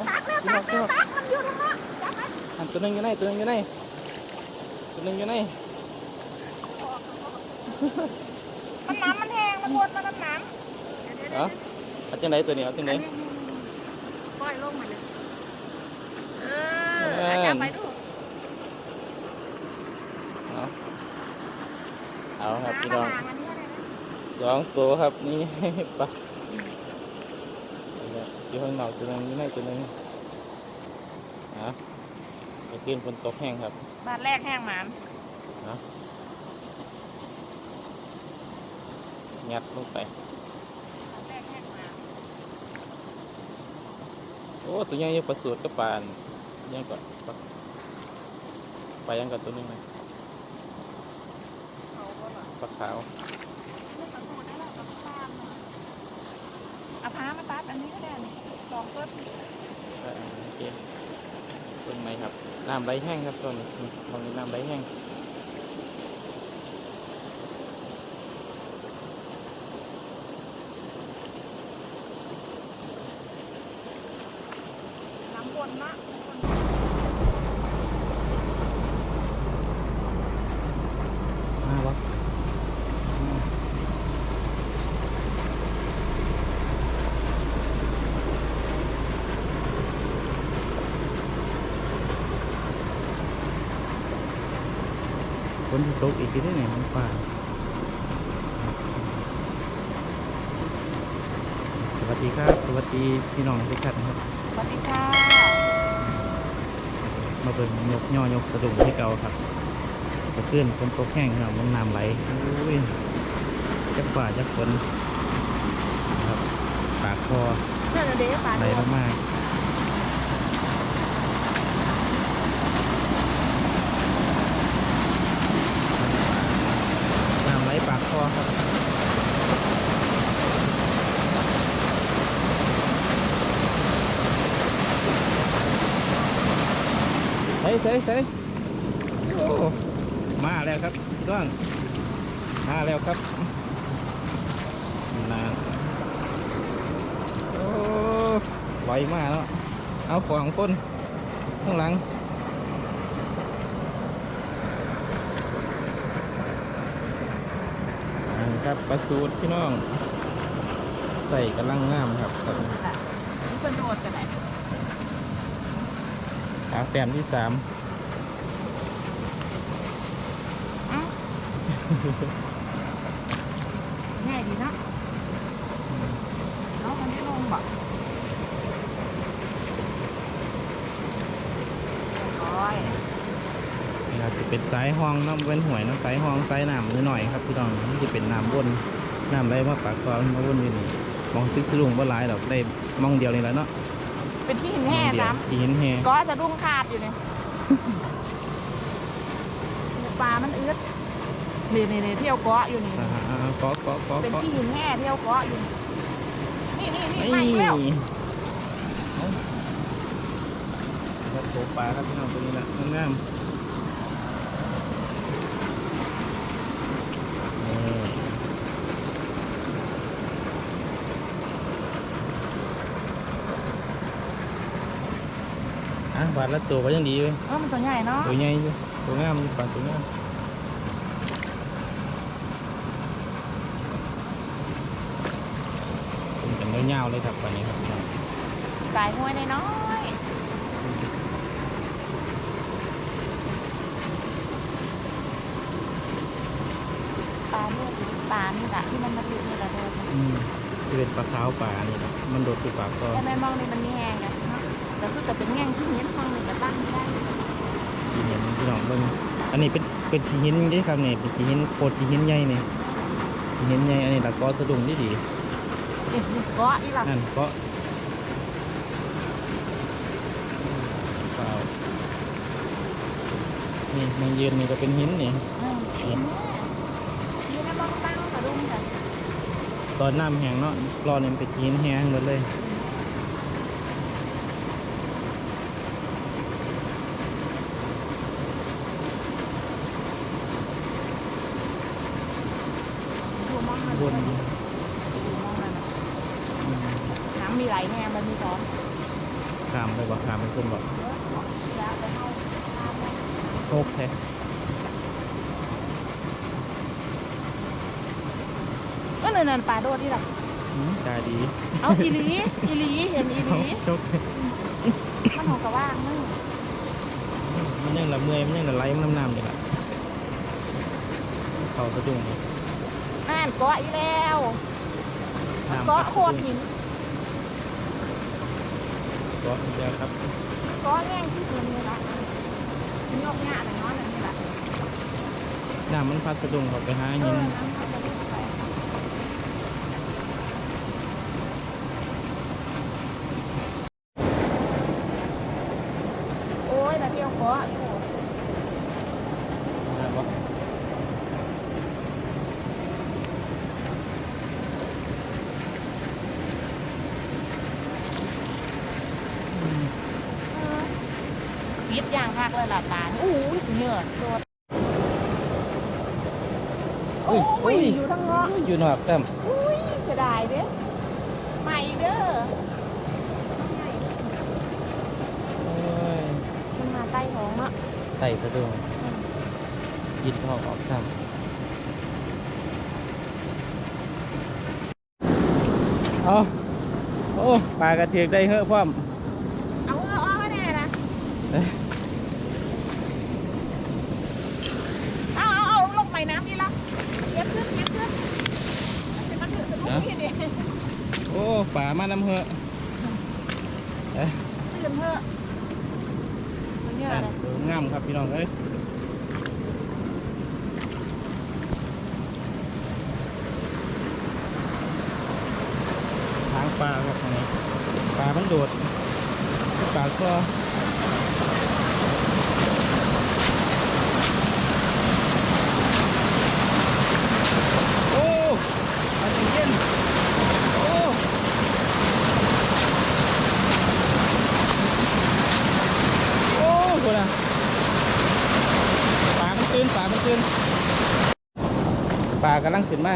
ตักมันอยู่ตรงนั้นจับไปตัวนึงอยู่ไหนตัวนึงอยู่ไหนตัวนึงอยู่ไหนมันน้ำมันแห้งมันวนมาน้ำเอาจังไหนตัวนี้เอาจังไหนปล่อยลงมาเลยจับไปดูเอาครับพี่น้อง2 ตัวครับนี่ปะอยู่ข้างนอกตัวนึงอยู่ไหนตัวนึงจะขึ้นฝนตกแห้งครับบาทแรกแห้งหมานงัดลงไปโอ้ตัวยังประสูตรก็ปานยังก่อนไปยังก่อนตัวนึงเลยปลาขาวเอาพามาตัดอันนี้ก็ได้2 ต้นโอเคต้นไม้ครับน้ำไหลแห้งครับต้นตรงนี้น้ำไหลแห้งน้ำวนนะวะฝนตกอีกทีได้ไหนมันป่าสวัสดีครับสวัสดีพี่น้องทุกท่านครับสวัสดีค่ะมาเบิ่งยกย่อยกสะดุ้งที่เก่าครับจะขึ้นฝนตกแห้งครับมันน้ำไหลอุ้ยจักฝ่าจักฝนครับปากคอไหลมากน้ำไหลปากคอครับใส่โอ้มาแล้วครับต้องมาแล้วครับนานโอ้ไหวมากแล้วเอาของก้นข้างหลังครับปลาสูตรพี่น้องใส่กำลังงามครับนี่เป็นโดดกันไหนแต้มที่ 3ง่ายดีนะน้องมันไม่ลงบ่นี่ครับจะเป็นสายห้องน้ำเว้นหวยน้ำสายห้องสายน้ำนิดหน่อยครับพี่น้องนี่จะเป็นน้ำวนน้ำไหลมาปากคอมาวนอยู่นี่มองตึกสลุงว่าหลายดอกได้มองเดียวนี่แหละเนาะเป็นที่หินแห่จ้ะที่หินแห่ก็จะดุ้งขาดอยู่เนี่ยปลามันอึดนี่เที่ยวเกาะอยู่นี่เกาะเป็นที่หินแห่เที่ยวเกาะอยู่นี่มาอีกแล้วครับโถปลาครับพี่น้องตัวนี้แหละงามบาทละตัวก็ยังดีเลยมันตัวใหญ่เนาะตัวใหญ่อยู่ตัวงามปลาตัวงามเป็นกันเงาๆเลยครับวันนี้ครับสายห้วยน้อยปลาเนี่ยปลานี่แหละที่มันมาติดนี่แหละเด้อที่เป็นปลาขาวปลานี่มันโดดที่ปากก็แม่มองนี่มันมีแห้งนะแต่สุดแต่เป็นแง่งที่เห็นมองนี่ก็ตั้งได้ที่เห็นพี่น้องเบิ่งอันนี้เป็นชิ้นหินนี่ครับนี่เป็นชิ้นหินโคตรชิ้นหินใหญ่นี่ชิ้นหินใหญ่อันนี้ตะกอสะดุ้งดีเกาะอีหลังนั่นเกาะเปล่านี่มันยืนนี่ก็เป็นหินนี่ยืนแล้วมองตั้งสะดุ้งกันตอนน้ำแห้งเนาะรอเนี่ยเป็นหินแห้งหมดเลยบนน้ำมีไหลแน่มันมีท้องครับ ามไปบ่ขามไปขึ้นบ่ อยากไปเอาตามเลย โชคแท้ ก็นั่นปลาโดดที่หลัง ตาดี เอาอีหลีอีหลีเห็นอีหลี โชค มันหอกกระว่างมึง มันยังละเมื่อยมันยังละไหลมันน้ำๆนี่ล่ะเขาสะดุ้งนี่ อ่านเกาะอีแล้ว น้ำ เกาะโคตรหิน เกาะอีกแล้วครับ เกาะแง่งที่สุดนี่ละนี่ออกหน้าแต่น้อยนั่นนี่แหละ น้ำมันพัดสะดุ้งเขาไปหา เอ หิ อน น้ำเขาจะลงไปโอ้ยแต่เที่ยวเกาะอยู่ นะบ่ ปิดอย่างคักเลยล่ะตาอู้ยเหนื่อยโดดโอ้ยอยู่ทั้งเงาะ อยู่นอกซ้ อุ้ยเสียดายเด้อใหม่เด้อ ำโอ้ย มันมาใต้ท้องเนาะ ไต่สะดุ้งยินทองออกซ้ำเอาโอ้ปลากระเทียมได้เฮ้อะพร้อม เอาแน่นะเอาลงไปน้ำนี่ละเย็บขึ้นมันถือสนุกที่ดิ โอ้ป่ามาน้ำเหอะเอ๊ะ ตื่นเถอะมันเยอะ นั่น เลย ดูงามครับพี่น้องเอ้ยทางปลาครับตรงนี้ปลามันโดดปลาก็โอ้ปลาเย็นโอ้โอ้โหนะปลามันตื่นปลากำลังขึ้นมา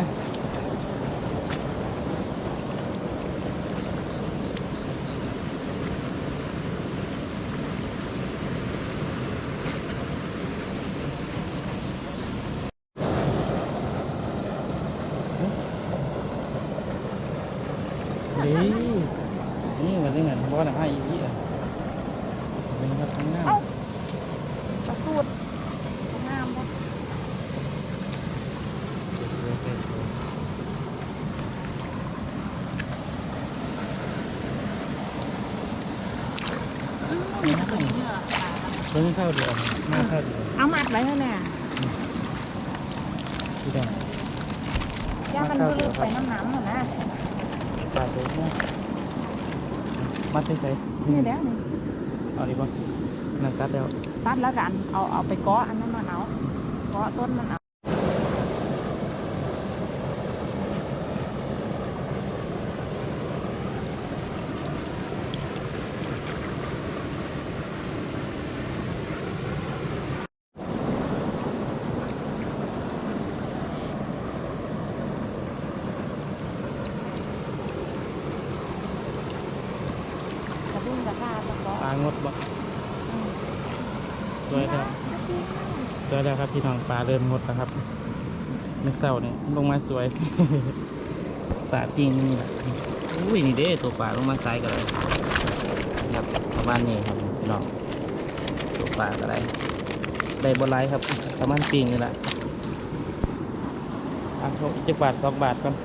นี่มันนี่เหมือนเพราะว่าหนังไอ้ยี่อ่ะเป็นครับข้างหน้า เอ้าประสูตรงามปะ สวยมีตัวนี้เหรอ เพิ่งเข้าเดือนมาเข้าเดือน เอามัดไว้ให้แน่ ที่ได้ ย่ามันลึกไปน้ำหมดนะ ปลาตัวนี้มัดใส่ นี่แล้วนี่ เอาดีป่ะนั่งตัดแล้ว ตัดแล้วกันเอาไปเกาะอันนั้นมันเอาเกาะต้นมันเอา กระดุ้งกระทาตะเกาะ ปลางดบ่สวยแล้วสวยแล้วครับพี่น้องปลาเริ่มงดแล้วครับไม่เศร้าเนี่ยลงมาสวย ปลาจริงนี่แหละอุ้ยนี่เด้ตัวปลาลงมาซ้ายกันเลยครับประมาณนี้ครับพี่น้องตัวปลาก็ได้บนไลครับประมาณจริงนี่แหละเขาอีกจะบาท2 บาทก่อน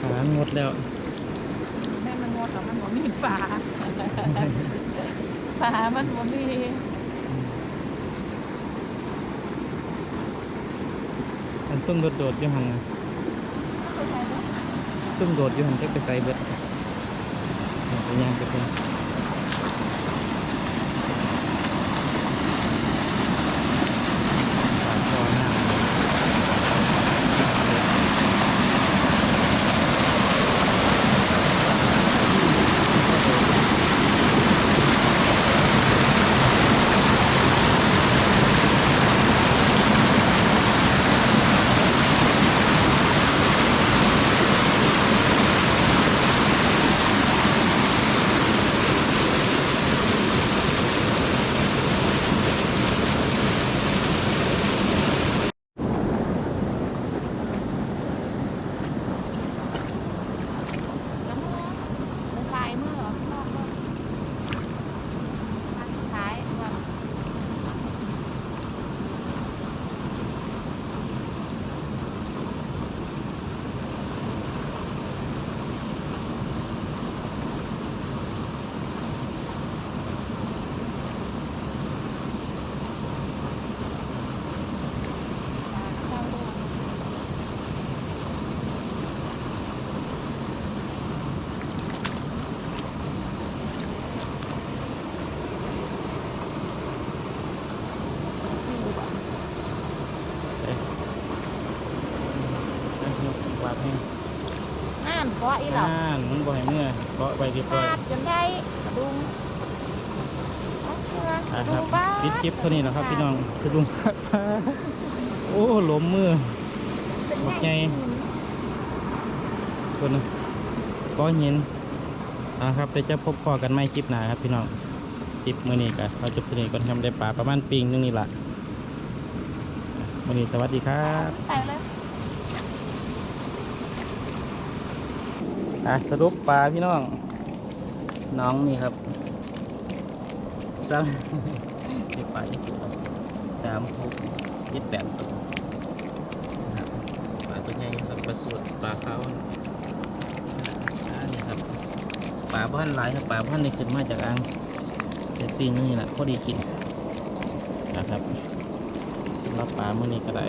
ปลางดแล้ว แม่มันงดแต่มันบ่มีปลาปลามันบ่มี มันต้มโดดๆอยู่หันน่ะต้มโดดอยู่หันจะไปใส่เบิดไปย่างไปเพิ่นปลาคอหน้า เพราะว่าอีเหล่า มันบ่ให้เมื่อเกาะไปเรียบร้อย ขาดจนได้กระดุมเอาเชือก ค ดู รับ บ้าง ปิดคลิปเท่านี้นะครับพี่น้องสะดุ้ง โอ้ล้มมือ บักใหญ่ คนนะก็เห็นครับเดี๋ยวจะพบพอกันไม่คลิปหน้าครับพี่น้องคลิปมื้อนี้กันเราจะมื้อนี้ก่อนทำได้ปลาประมาณปีนึงนี่แหละมื้อนี้สวัสดีครับ ไปเลย สรุปปลาพี่น้องน้องนี่ครับซ้ำ ที่ปลาที่ตัว3 6 7 8ตัวนะครับปลาตัวใหญ่ครับปลาสวดปลาขาวนี่ครับปลาบ้านหลายครับปลาบ้านนี่ขึ้นมาจากอ่างแต่ปีนี้แหละพอดีกินนะครับสำหรับปลามื้อนี้ก็ได้